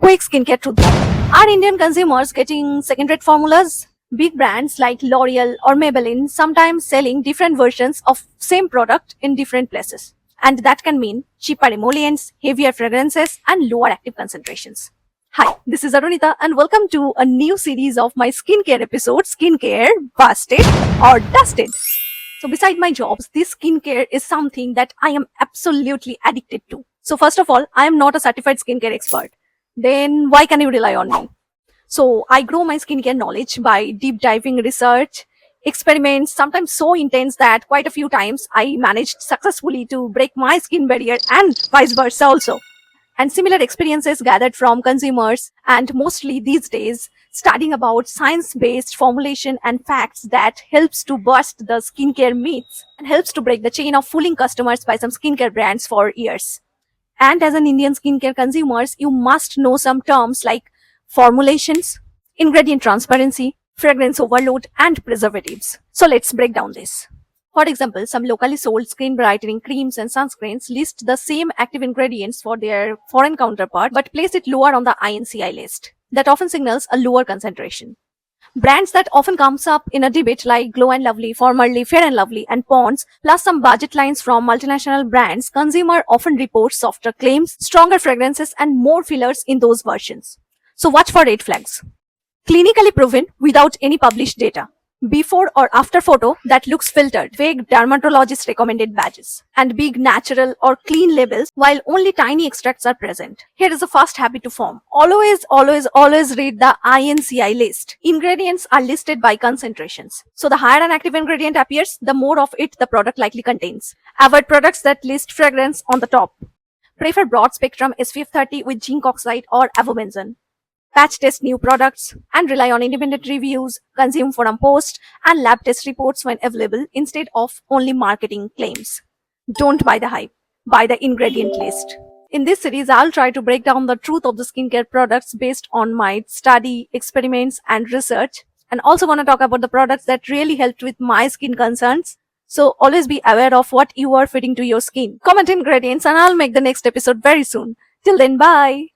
Quick skincare truth. Are Indian consumers getting second-rate formulas? Big brands like L'Oreal or Maybelline sometimes selling different versions of same product in different places. And that can mean cheaper emollients, heavier fragrances, and lower active concentrations. Hi, this is Arunita and welcome to a new series of my skincare episode, Skincare Busted or Dusted. So beside my jobs, this skincare is something that I am absolutely addicted to. So first of all, I am not a certified skincare expert. Then why can you rely on me? So I grow my skincare knowledge by deep diving research, experiments, sometimes so intense that quite a few times I managed successfully to break my skin barrier and vice versa also. And similar experiences gathered from consumers and mostly these days studying about science-based formulation and facts that helps to bust the skincare myths and helps to break the chain of fooling customers by some skincare brands for years. And as an Indian skincare consumers, you must know some terms like formulations, ingredient transparency, fragrance overload, and preservatives. So let's break down this. For example, some locally sold skin brightening creams and sunscreens list the same active ingredients for their foreign counterpart but place it lower on the INCI list. That often signals a lower concentration. Brands that often comes up in a debate like Glow & Lovely, formerly Fair & Lovely, and Pond's, plus some budget lines from multinational brands, consumer often report softer claims, stronger fragrances, and more fillers in those versions. So watch for red flags. Clinically proven without any published data. Before or after photo that looks filtered, vague dermatologist recommended badges, and big natural or clean labels while only tiny extracts are present. Here is a first habit to form. Always read the INCI list. Ingredients are listed by concentrations. So the higher an active ingredient appears, the more of it the product likely contains. Avoid products that list fragrance on the top. Prefer broad spectrum SPF 30 with zinc oxide or avobenzone. Patch test new products and rely on independent reviews, consume forum posts, and lab test reports when available instead of only marketing claims. Don't buy the hype, buy the ingredient list. In this series, I'll try to break down the truth of the skincare products based on my study, experiments, and research, and also want to talk about the products that really helped with my skin concerns. So always be aware of what you are feeding to your skin. Comment ingredients and I'll make the next episode very soon. Till then, bye!